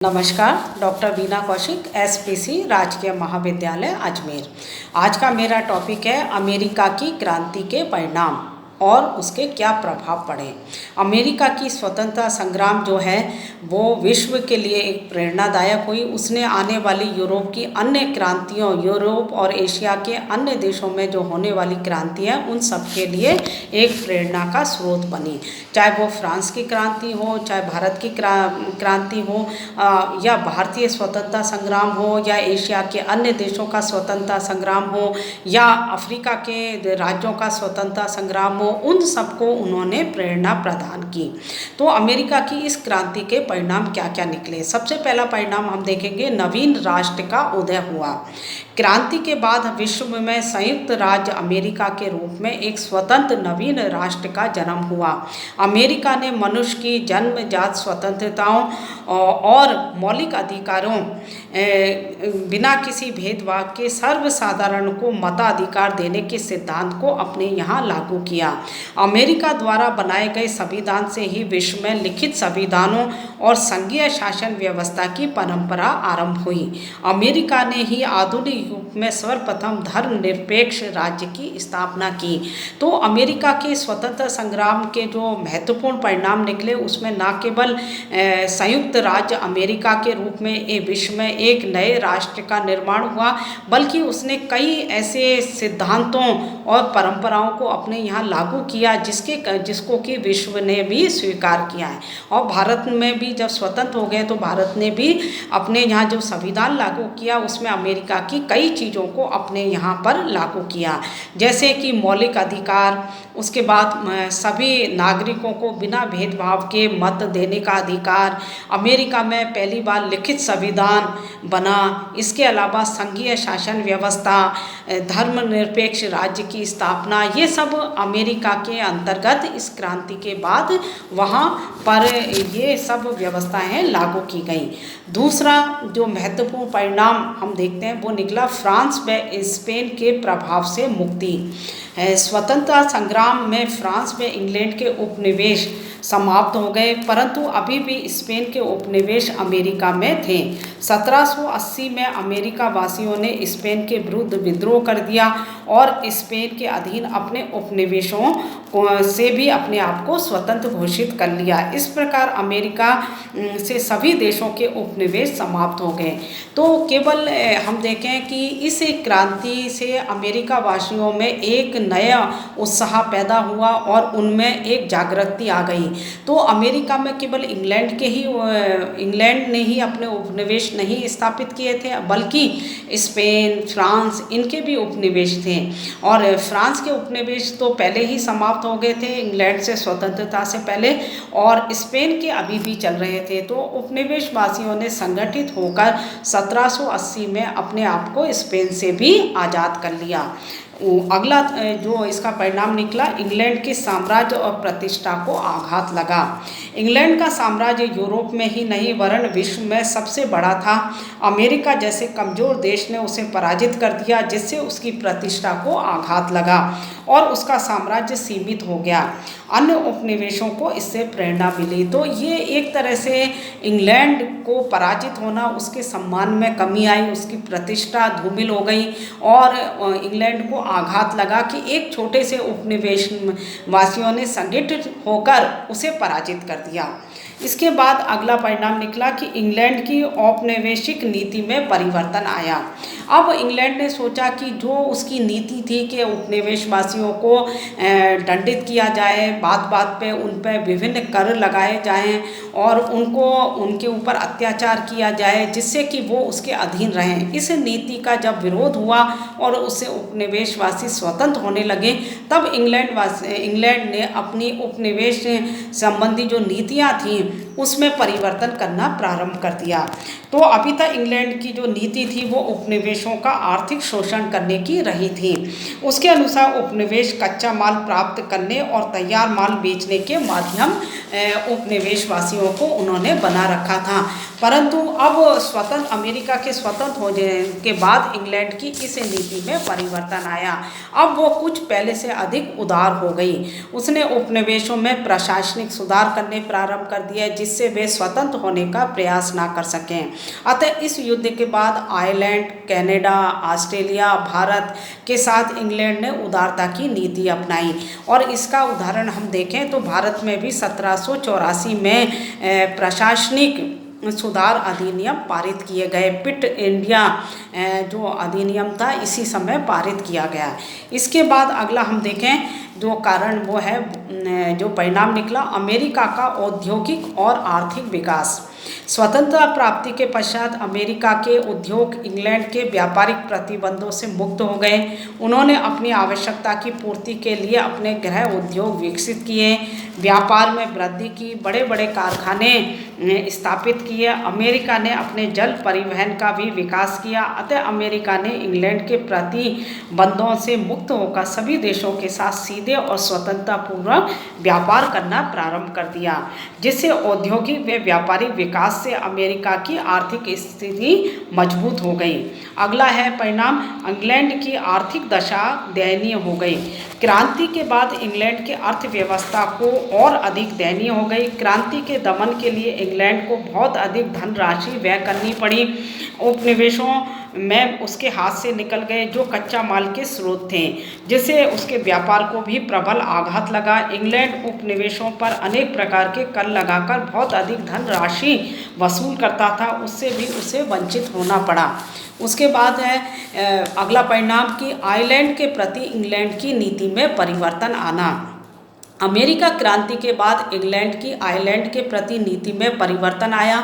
नमस्कार। डॉक्टर बीना कौशिक, एसपीसी राजकीय महाविद्यालय अजमेर। आज का मेरा टॉपिक है अमेरिका की क्रांति के परिणाम और उसके क्या प्रभाव पड़े। अमेरिका की स्वतंत्रता संग्राम जो है वो विश्व के लिए एक प्रेरणादायक हुई। उसने आने वाली यूरोप की अन्य क्रांतियों, यूरोप और एशिया के अन्य देशों में जो होने वाली क्रांति है उन सब के लिए एक प्रेरणा का स्रोत बनी। चाहे वो फ्रांस की क्रांति हो, चाहे भारत की क्रांति हो, या भारतीय स्वतंत्रता संग्राम हो, या एशिया के अन्य देशों का स्वतंत्रता संग्राम हो, या अफ्रीका के राज्यों का स्वतंत्रता संग्राम हो, उन सबको उन्होंने प्रेरणा प्रदान की। तो अमेरिका की इस क्रांति के परिणाम क्या क्या निकले। सबसे पहला परिणाम हम देखेंगे, नवीन राष्ट्र का उदय हुआ। क्रांति के बाद विश्व में संयुक्त राज्य अमेरिका के रूप में एक स्वतंत्र नवीन राष्ट्र का जन्म हुआ। अमेरिका ने मनुष्य की जन्मजात स्वतंत्रताओं और मौलिक अधिकारों बिना किसी भेदभाव के सर्वसाधारण को मताधिकार देने के सिद्धांत को अपने यहाँ लागू किया। अमेरिका द्वारा बनाए गए संविधान से ही विश्व में लिखित संविधानों और संघीय शासन व्यवस्था की परंपरा आरंभ हुई। अमेरिका ने ही आधुनिक युग में सर्वप्रथम धर्मनिरपेक्ष राज्य की स्थापना की। तो अमेरिका के स्वतंत्रता संग्राम के जो महत्वपूर्ण परिणाम निकले उसमें न केवल संयुक्त राज्य अमेरिका के रूप में विश्व में एक नए राष्ट्र का निर्माण हुआ, बल्कि उसने कई ऐसे सिद्धांतों और परंपराओं को अपने यहाँ लागू किया जिसको कि विश्व ने भी स्वीकार किया है। और भारत में भी जब स्वतंत्र हो गए तो भारत ने भी अपने यहाँ जो संविधान लागू किया उसमें अमेरिका की कई चीज़ों को अपने यहाँ पर लागू किया, जैसे कि मौलिक अधिकार, उसके बाद सभी नागरिकों को बिना भेदभाव के मत देने का अधिकार, अमेरिका में पहली बार लिखित संविधान बना। इसके अलावा संघीय शासन व्यवस्था, धर्मनिरपेक्ष राज्य की स्थापना, ये सब अमेरिका के अंतर्गत इस क्रांति के बाद वहाँ पर ये सब व्यवस्थाएं लागू की गई। दूसरा जो महत्वपूर्ण परिणाम हम देखते हैं वो निकला फ्रांस व स्पेन के प्रभाव से मुक्ति। स्वतंत्रता संग्राम में फ्रांस में इंग्लैंड के उपनिवेश समाप्त हो गए, परंतु अभी भी स्पेन के उपनिवेश अमेरिका में थे। 1780 में अमेरिका वासियों ने स्पेन के विरुद्ध विद्रोह कर दिया और स्पेन के अधीन अपने उपनिवेशों से भी अपने आप को स्वतंत्र घोषित कर लिया। इस प्रकार अमेरिका से सभी देशों के उपनिवेश समाप्त हो गए। तो केवल हम देखें कि इस क्रांति से अमेरिका वासियों में एक नया उत्साह पैदा हुआ और उनमें एक जागृति आ गई। तो अमेरिका में केवल इंग्लैंड ने ही अपने उपनिवेश नहीं स्थापित किए थे, बल्कि स्पेन, फ्रांस, इनके भी उपनिवेश थे। और फ्रांस के उपनिवेश तो पहले ही समाप्त हो गए थे इंग्लैंड से स्वतंत्रता से पहले, और स्पेन के अभी भी चल रहे थे। तो उपनिवेश वासियों ने संगठित होकर 1780 में अपने आप को स्पेन से भी आज़ाद कर लिया। अगला जो इसका परिणाम निकला, इंग्लैंड के साम्राज्य और प्रतिष्ठा को आघात लगा। इंग्लैंड का साम्राज्य यूरोप में ही नहीं वरन विश्व में सबसे बड़ा था। अमेरिका जैसे कमजोर देश ने उसे पराजित कर दिया, जिससे उसकी प्रतिष्ठा को आघात लगा और उसका साम्राज्य सीमित हो गया। अन्य उपनिवेशों को इससे प्रेरणा मिली। तो ये एक तरह से इंग्लैंड को पराजित होना, उसके सम्मान में कमी आई, उसकी प्रतिष्ठा धूमिल हो गई और इंग्लैंड को आघात लगा कि एक छोटे से उपनिवेश वासियों ने संगठित होकर उसे पराजित कर दिया। इसके बाद अगला परिणाम निकला कि इंग्लैंड की औपनिवेशिक नीति में परिवर्तन आया। अब इंग्लैंड ने सोचा कि जो उसकी नीति थी कि उपनिवेशवासियों को दंडित किया जाए, बात बात पे उन पर विभिन्न कर लगाए जाएं और उनके ऊपर अत्याचार किया जाए जिससे कि वो उसके अधीन रहें। इस नीति का जब विरोध हुआ और उससे उपनिवेशवासी स्वतंत्र होने लगे, तब इंग्लैंड ने अपनी उपनिवेश संबंधी जो नीतियाँ थीं उसमें परिवर्तन करना प्रारंभ कर दिया। तो अभी तक इंग्लैंड की जो नीति थी वो उपनिवेशों का आर्थिक शोषण करने की रही थी। उसके अनुसार उपनिवेश कच्चा माल प्राप्त करने और तैयार माल बेचने के माध्यम उपनिवेशवासियों को उन्होंने बना रखा था। परंतु अब अमेरिका के स्वतंत्र होने के बाद इंग्लैंड की इस नीति में परिवर्तन आया। अब वो कुछ पहले से अधिक उदार हो गई। उसने उपनिवेशों में प्रशासनिक सुधार करने प्रारंभ कर दिए, जिससे वे स्वतंत्र होने का प्रयास ना कर सकें। अतः इस युद्ध के बाद आयरलैंड, कनाडा, ऑस्ट्रेलिया, भारत के साथ इंग्लैंड ने उदारता की नीति अपनाई। और इसका उदाहरण हम देखें तो भारत में भी 1784 में प्रशासनिक सुधार अधिनियम पारित किए गए। पिट इंडिया जो अधिनियम था इसी समय पारित किया गया। इसके बाद अगला हम देखें जो कारण वो है जो परिणाम निकला, अमेरिका का औद्योगिक और आर्थिक विकास। स्वतंत्रता प्राप्ति के पश्चात अमेरिका के उद्योग इंग्लैंड के व्यापारिक प्रतिबंधों से मुक्त हो गए। उन्होंने अपनी आवश्यकता की पूर्ति के लिए अपने गृह उद्योग विकसित किए, व्यापार में वृद्धि की, बड़े बड़े कारखाने स्थापित किए। अमेरिका ने अपने जल परिवहन का भी विकास किया। अतः अमेरिका ने इंग्लैंड के प्रतिबंधों से मुक्त होकर सभी देशों के साथ सीधे और स्वतंत्रतापूर्वक व्यापार करना प्रारंभ कर दिया, जिससे औद्योगिक व व्यापारिक विकास से अमेरिका की आर्थिक स्थिति मजबूत हो गई। अगला है परिणाम, इंग्लैंड की आर्थिक दशा दयनीय हो गई। क्रांति के बाद इंग्लैंड की अर्थव्यवस्था को और अधिक दयनीय हो गई। क्रांति के दमन के लिए इंग्लैंड को बहुत अधिक धनराशि व्यय करनी पड़ी। उपनिवेशों में उसके हाथ से निकल गए जो कच्चा माल के स्रोत थे, जिससे उसके व्यापार को भी प्रबल आघात लगा। इंग्लैंड उपनिवेशों पर अनेक प्रकार के कर लगाकर बहुत अधिक धनराशि वसूल करता था, उससे भी उसे वंचित होना पड़ा। उसके बाद है अगला परिणाम कि आयरलैंड के प्रति इंग्लैंड की नीति में परिवर्तन आना। अमेरिका क्रांति के बाद इंग्लैंड की आयरलैंड के प्रति नीति में परिवर्तन आया।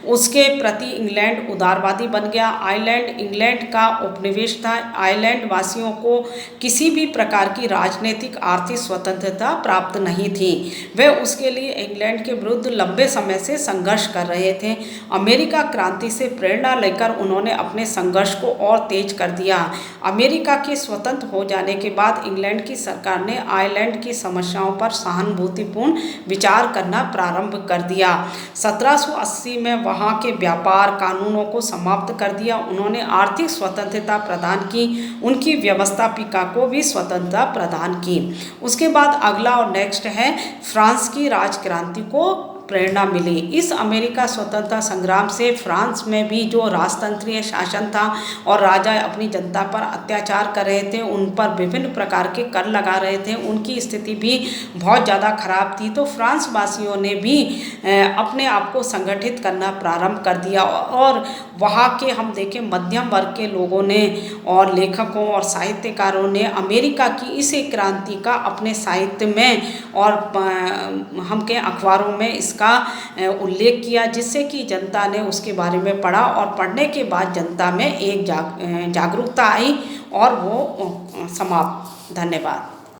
उसके प्रति इंग्लैंड उदारवादी बन गया। आयरलैंड इंग्लैंड का उपनिवेश था। आयरलैंड वासियों को किसी भी प्रकार की राजनीतिक आर्थिक स्वतंत्रता प्राप्त नहीं थी। वे उसके लिए इंग्लैंड के विरुद्ध लंबे समय से संघर्ष कर रहे थे। अमेरिका क्रांति से प्रेरणा लेकर उन्होंने अपने संघर्ष को और तेज कर दिया। अमेरिका के स्वतंत्र हो जाने के बाद इंग्लैंड की सरकार ने आयरलैंड की समस्याओं पर सहानुभूतिपूर्ण विचार करना प्रारंभ कर दिया। 1780 में वहां के व्यापार कानूनों को समाप्त कर दिया। उन्होंने आर्थिक स्वतंत्रता प्रदान की, उनकी व्यवस्थापिका को भी स्वतंत्रता प्रदान की। उसके बाद अगला और नेक्स्ट है फ्रांस की राजक्रांति को प्रेरणा मिली। इस अमेरिका स्वतंत्रता संग्राम से फ्रांस में भी जो राजतंत्रीय शासन था और राजा अपनी जनता पर अत्याचार कर रहे थे, उन पर विभिन्न प्रकार के कर लगा रहे थे, उनकी स्थिति भी बहुत ज़्यादा खराब थी। तो फ्रांस वासियों ने भी अपने आप को संगठित करना प्रारंभ कर दिया और वहाँ के हम देखें मध्यम वर्ग के लोगों ने और लेखकों और साहित्यकारों ने अमेरिका की इस क्रांति का अपने साहित्य में और हम के अखबारों में इसका उल्लेख किया, जिससे कि जनता ने उसके बारे में पढ़ा और पढ़ने के बाद जनता में एक जागरूकता आई और वो समाप्त। धन्यवाद।